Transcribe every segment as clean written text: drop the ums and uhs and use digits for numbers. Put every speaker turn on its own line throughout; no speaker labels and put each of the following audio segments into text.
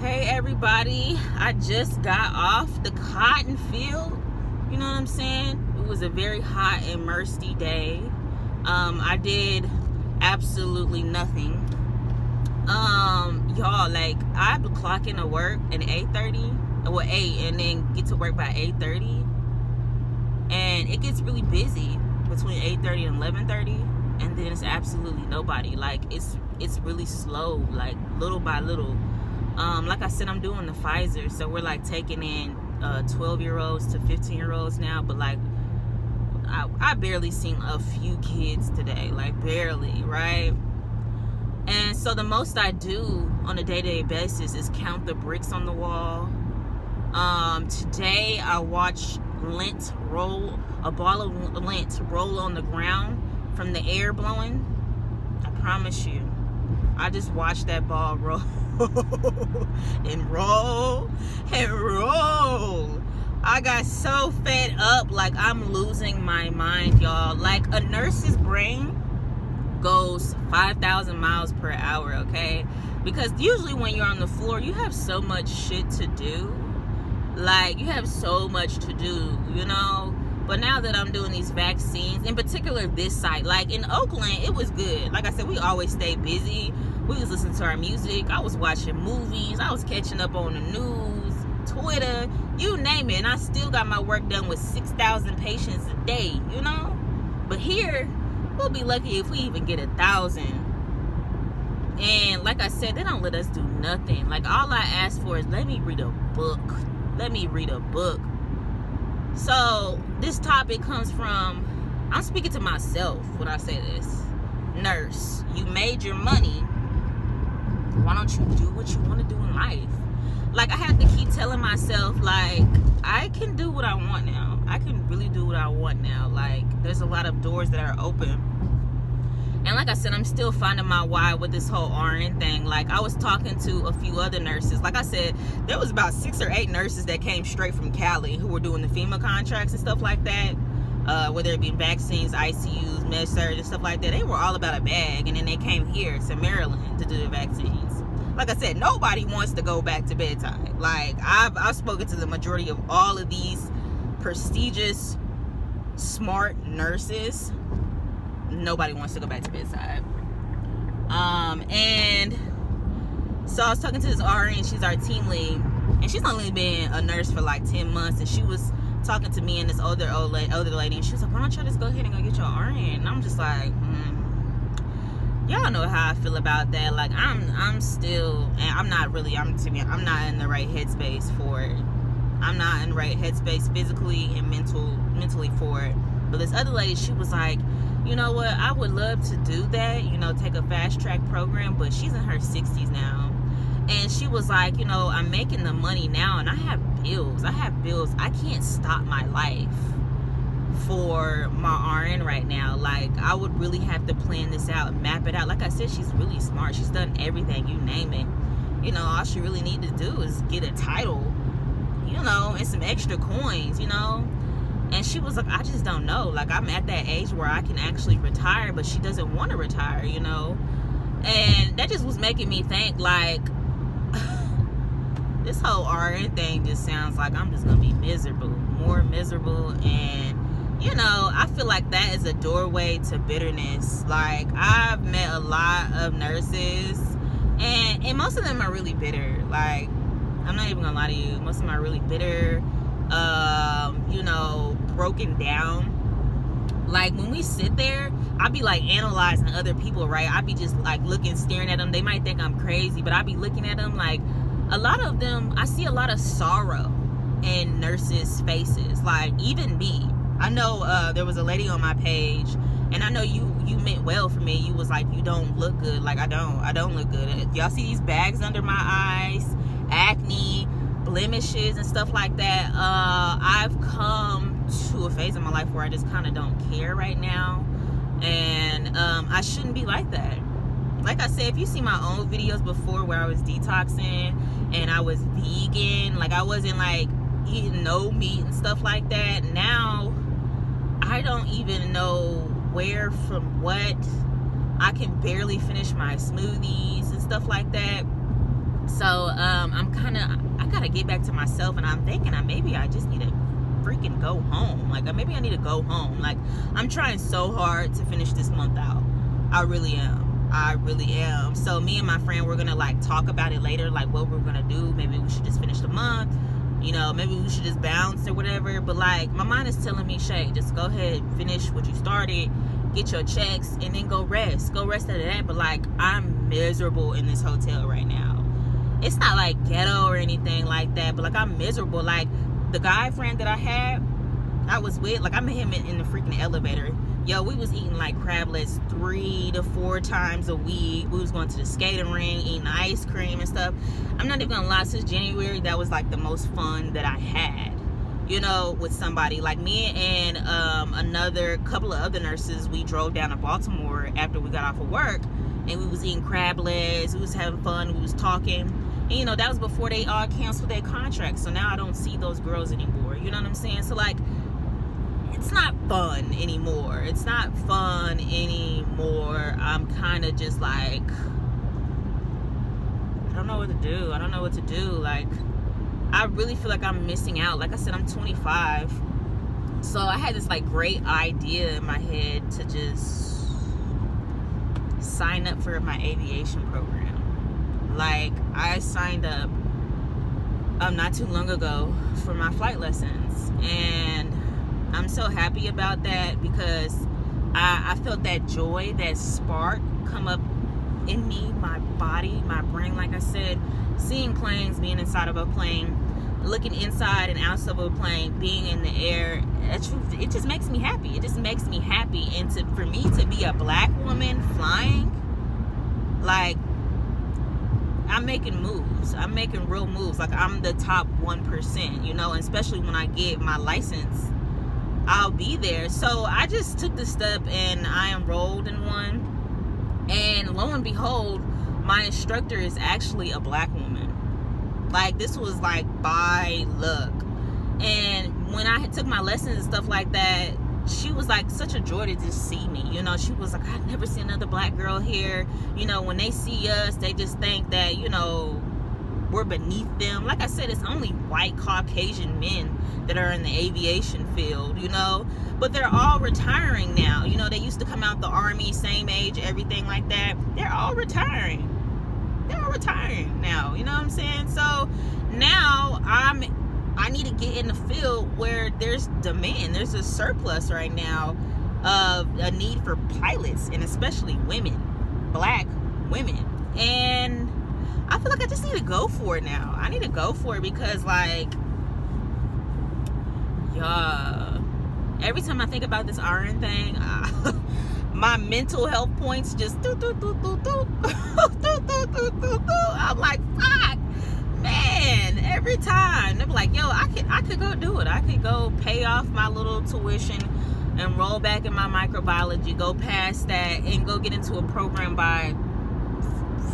Hey everybody, I just got off the cotton field. You know what I'm saying? It was a very hot and musty day. I did absolutely nothing. Y'all, like, I clock into work at 8:30, well 8, and then get to work by 8:30, and it gets really busy between 8:30 and 11:30, and then it's absolutely nobody. Like, it's really slow, like little by little. Like I said, I'm doing the Pfizer, so we're like taking in 12-year-olds to 15-year-olds now, but like I barely seen a few kids today, like barely, right? And so the most I do on a day-to-day basis is count the bricks on the wall. Today I watched lint roll, a ball of lint roll on the ground from the air blowing. I promise you, I just watched that ball roll and roll and roll. I got so fed up, like I'm losing my mind, y'all. Like, a nurse's brain goes 5,000 miles per hour, okay? Because usually when you're on the floor, you have so much shit to do. Like, you have so much to do, you know? But now that I'm doing these vaccines, in particular this site, like in Oakland, it was good. Like I said, we always stay busy. We was listening to our music. I was watching movies. I was catching up on the news, Twitter, you name it. And I still got my work done with 6,000 patients a day, you know? But here, we'll be lucky if we even get 1,000. And like I said, they don't let us do nothing. Like, all I ask for is, let me read a book. Let me read a book. So this topic comes from, I'm speaking to myself when I say this. Nurse, you made your money. Why don't you do what you want to do in life? Like, I have to keep telling myself, like, I can do what I want now. I can really do what I want now. Like, there's a lot of doors that are open. And like I said, I'm still finding my why with this whole RN thing. Like, I was talking to a few other nurses. Like I said, there was about 6 or 8 nurses that came straight from Cali who were doing the FEMA contracts and stuff like that. Whether it be vaccines, ICUs, med-surg, and stuff like that. They were all about a bag. And then they came here to Maryland to do the vaccines. Like I said, nobody wants to go back to bedtime. Like, I've spoken to the majority of all of these prestigious, smart nurses. Nobody wants to go back to bedside. And so I was talking to this RN, she's our team lead, and she's only been a nurse for like 10 months, and she was talking to me and this older lady, and she was like, why don't y'all just go ahead and go get your RN? And I'm just like, y'all know how I feel about that. Like, I'm still, and I'm not in the right headspace for it. I'm not in the right headspace physically and mentally for it. But this other lady, she was like, you know what, I would love to do that, you know, take a fast track program, but she's in her 60s now. And she was like, you know, I'm making the money now and I have bills. I can't stop my life for my RN right now. Like, I would really have to plan this out, map it out. Like I said, she's really smart. She's done everything, you name it. You know, all she really needs to do is get a title, you know, and some extra coins, you know. And she was like, I just don't know. Like, I'm at that age where I can actually retire, but she doesn't want to retire, you know. And that just was making me think, like, this whole RN thing just sounds like I'm just going to be miserable, more miserable. And, you know, I feel like that is a doorway to bitterness. Like, I've met a lot of nurses, and most of them are really bitter. Like, I'm not even going to lie to you. Most of them are really bitter. You know, broken down. Like, when we sit there, I be like analyzing other people, right? I be just like looking, staring at them. They might think I'm crazy, but I be looking at them. Like, a lot of them, I see a lot of sorrow in nurses' faces. Like, even me, I know there was a lady on my page, and I know you meant well for me. You was like, you don't look good. Like, I don't look good. Y'all see these bags under my eyes, acne, blemishes and stuff like that. I've come to a phase in my life where I just kind of don't care right now, and I shouldn't be like that. Like I said, if you see my own videos before where I was detoxing and I was vegan, like, I wasn't like eating no meat and stuff like that. Now I don't even know where from what. I can barely finish my smoothies and stuff like that. So I gotta get back to myself, and I'm thinking maybe I just need to freaking go home. Like, maybe I need to go home. Like, I'm trying so hard to finish this month out. I really am. So me and my friend, we're gonna like talk about it later, like what we're gonna do. Maybe we should just finish the month, you know, maybe we should just bounce or whatever. But like, my mind is telling me, Shay, just go ahead, finish what you started, get your checks, and then go rest out of that. But like, I'm miserable in this hotel right now. It's not like ghetto or anything like that, but like, I'm miserable. Like, the guy friend that I was with, like, I met him in the freaking elevator. Yo, we was eating like crablets 3 to 4 times a week. We was going to the skating ring, eating ice cream and stuff. I'm not even gonna lie, since January, that was like the most fun that I had, you know, with somebody. Like, me and another couple of other nurses, we drove down to Baltimore after we got off of work, and we was eating crablets, we was having fun, we was talking. And, you know, that was before they all canceled their contracts. So now I don't see those girls anymore. You know what I'm saying? So like, it's not fun anymore. It's not fun anymore. I'm kind of just like, I don't know what to do. I don't know what to do. Like, I really feel like I'm missing out. Like I said, I'm 25. So I had this like great idea in my head to just sign up for my aviation program. Like, I signed up not too long ago for my flight lessons, and I'm so happy about that because I felt that joy, that spark come up in me, my body, my brain. Like I said, seeing planes, being inside of a plane, looking inside and outside of a plane, being in the air, it just makes me happy. It just makes me happy. And for me to be a black woman flying, like, I'm making moves. I'm making real moves. Like, I'm the top 1%, you know, and especially when I get my license, I'll be there. So I just took the step and I enrolled in one, and lo and behold, my instructor is actually a black woman. Like, this was like by luck. And when I took my lessons and stuff like that, she was like such a joy to just see me. You know, she was like, I've never seen another black girl here. You know, when they see us, they just think that, you know, we're beneath them. Like I said, it's only white Caucasian men that are in the aviation field, you know, but they're all retiring now. You know, they used to come out the Army, same age, everything like that. They're all retiring. They're all retiring now, you know what I'm saying? So now I need to get in the field where there's demand. There's a surplus right now of a need for pilots, and especially women, black women. And I feel like I just need to go for it now. I need to go for it because, like, yeah, every time I think about this RN thing, my mental health points just I'm like, fuck, man. Every time they're like, yo, I could go do it. I could go pay off my little tuition, enroll back in my microbiology, go past that, and go get into a program by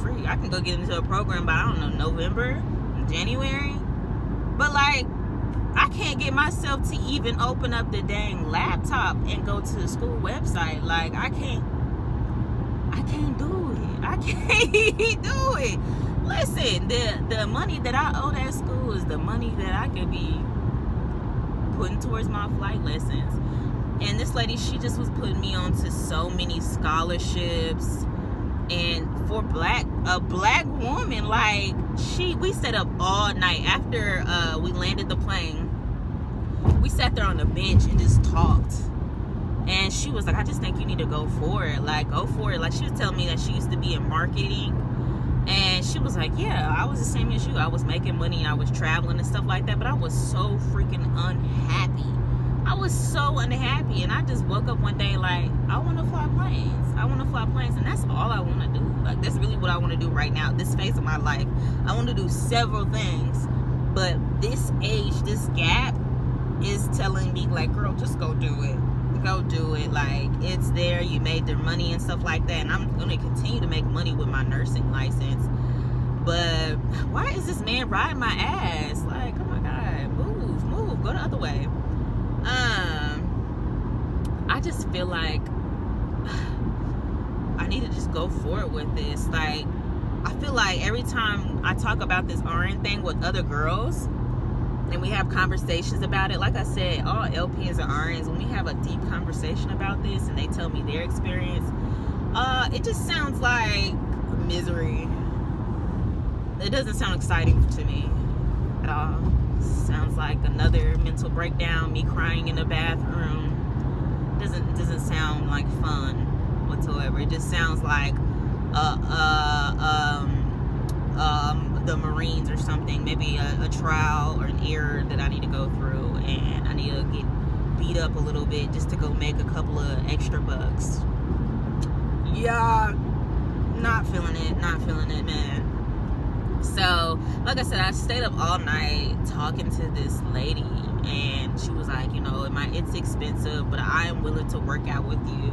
free. I can go get into a program by, I don't know, November, January. But like, I can't get myself to even open up the dang laptop and go to the school website. Like, I can't do it. I can't do it. Listen, the money that I owe that school is the money that I could be putting towards my flight lessons. And this lady, she just was putting me on to so many scholarships. And for a black woman, like, we stayed up all night after we landed the plane. We sat there on the bench and just talked. And she was like, I just think you need to go for it. Like, go for it. Like, she was telling me that she used to be in marketing. And she was like, yeah, I was the same as you. I was making money. I was traveling and stuff like that. But I was so freaking unhappy. I was so unhappy. And I just woke up one day like, I want to fly planes. I want to fly planes. And that's all I want to do. Like, that's really what I want to do right now. This phase of my life. I want to do several things. But this age, this gap is telling me, like, girl, just go do it. Go do it. Like, it's there. You made the money and stuff like that. And I'm going to continue to make money with my nursing license. But why is this man riding my ass? Like, oh my God, move, go the other way. I just feel like I need to just go forward with this. Like, I feel like every time I talk about this RN thing with other girls and we have conversations about it, like I said, all LPNs and RNs, when we have a deep conversation about this and they tell me their experience, it just sounds like misery. It doesn't sound exciting to me at all. It sounds like another mental breakdown, me crying in the bathroom. Doesn't sound like fun whatsoever. It just sounds like the Marines or something, maybe a trial or an error that I need to go through, and I need to get beat up a little bit just to go make a couple of extra bucks. Yeah, not feeling it, man. So, like I said, I stayed up all night talking to this lady, and she was like, you know, it's expensive, but I am willing to work out with you.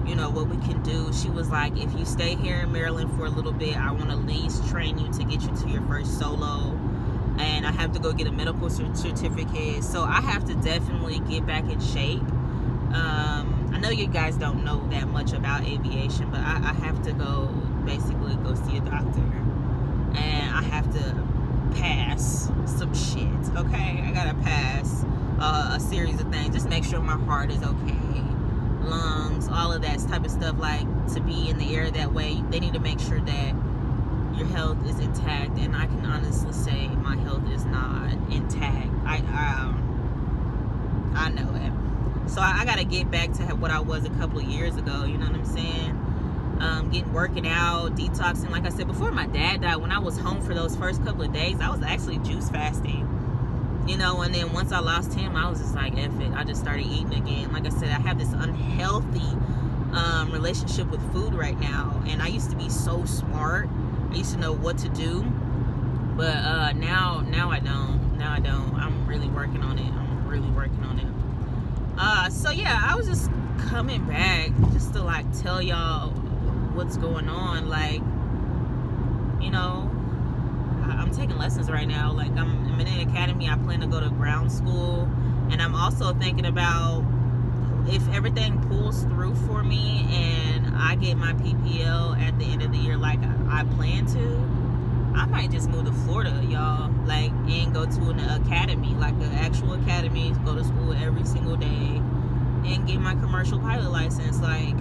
You know, what we can do. She was like, if you stay here in Maryland for a little bit, I want to at least train you to get you to your first solo. And I have to go get a medical certificate. So I have to definitely get back in shape. I know you guys don't know that much about aviation, but I have to basically go see a doctor. And I have to pass some shit, okay? I gotta pass a series of things. Just make sure my heart is okay. Lungs, all of that type of stuff. Like, to be in the air that way, they need to make sure that your health is intact, and I can honestly say my health is not intact. I know it. So I gotta get back to what I was a couple of years ago, you know what I'm saying? Working out, detoxing. Like I said, before my dad died, when I was home for those first couple of days, I was actually juice fasting. You know, and then once I lost him, I was just like, F it. I just started eating again. Like I said, I have this unhealthy relationship with food right now. And I used to be so smart. I used to know what to do. But now I don't. Now I don't. I'm really working on it. So yeah, I was just coming back just to like tell y'all what's going on. Like, you know, I'm taking lessons right now. Like, I'm in an academy. I plan to go to ground school, and I'm also thinking about if everything pulls through for me and I get my PPL at the end of the year like I plan to, I might just move to Florida, y'all, like, and go to an academy, like an actual academy, go to school every single day and get my commercial pilot license. Like,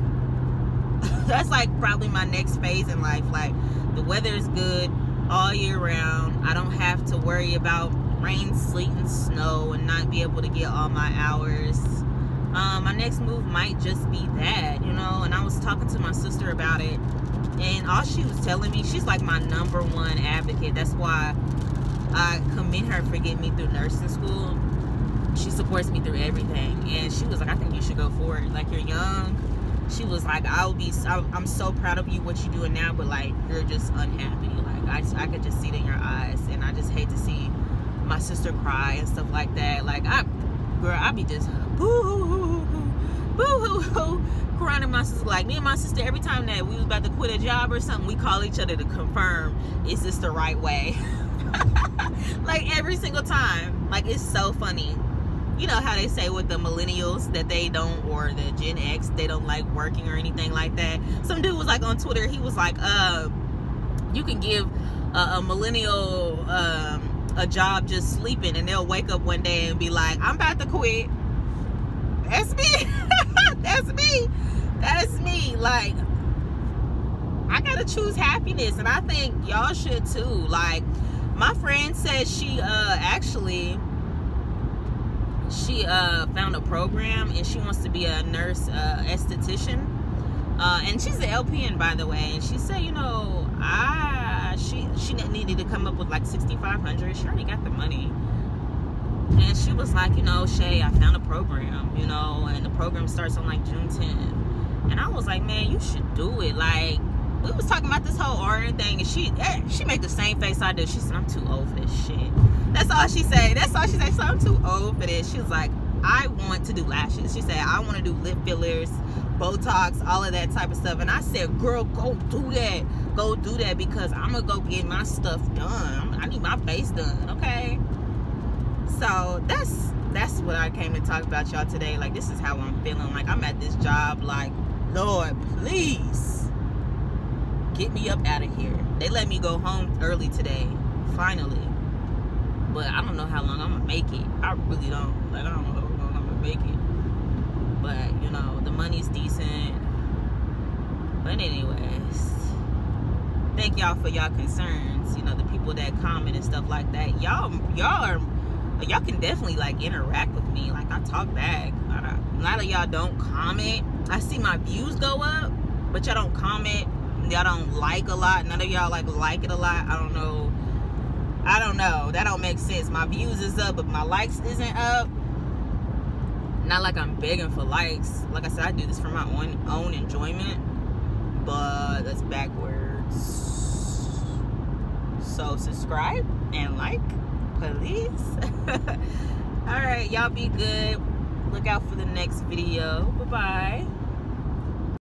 that's like probably my next phase in life. Like, the weather is good all year round. I don't have to worry about rain, sleet, and snow and not be able to get all my hours. My next move might just be that, you know. And I was talking to my sister about it, and all she was telling me, she's like my #1 advocate. That's why I commend her for getting me through nursing school. She supports me through everything, and she was like, I think you should go for it. Like, you're young. She was like, I'm so proud of you, what you're doing now, but like, you're just unhappy. Like, I could just see it in your eyes, and I just hate to see my sister cry and stuff like that. Like, I be just boo-hoo-hoo, crying to my sister. Like, me and my sister, every time that we was about to quit a job or something, we call each other to confirm, is this the right way? Like, every single time. Like, it's so funny. You know how they say with the millennials that they don't, or the Gen X, they don't like working or anything like that. Some dude was like on Twitter, he was like, you can give a millennial a job just sleeping, and they'll wake up one day and be like, I'm about to quit. That's me. That's me. Like, I gotta choose happiness, and I think y'all should too. Like, my friend said she found a program, and she wants to be a nurse esthetician, and she's an LPN, by the way. And she said, you know, she needed to come up with like $6,500. She already got the money. And she was like, you know, Shay, I found a program, you know, and the program starts on like June 10th. And I was like, man, you should do it. Like, we was talking about this whole RN thing, and she made the same face I did. She said, I'm too old for this shit. That's all she said. She said, I'm too old for this. She was like, I want to do lashes. She said, I want to do lip fillers, Botox, all of that type of stuff. And I said, girl, go do that. Go do that, because I'm going to go get my stuff done. I need my face done, okay? So that's what I came to talk about, y'all, today. Like, this is how I'm feeling. Like, I'm at this job like, Lord, please get me up out of here. They let me go home early today, finally. But I don't know how long I'm gonna make it. I really don't. Like, I don't know how long I'm gonna make it. But, you know, the money's decent. But anyways, thank y'all for y'all concerns. You know, the people that comment and stuff like that. Y'all can definitely, like, interact with me. Like, I talk back. A lot of y'all don't comment. I see my views go up, but y'all don't comment. Y'all don't like a lot. None of y'all like it a lot. I don't know. That don't make sense. My views is up, but my likes isn't up. Not like I'm begging for likes. Like I said, I do this for my own enjoyment. But that's backwards. So subscribe and like, please. Alright, y'all be good. Look out for the next video. Bye-bye.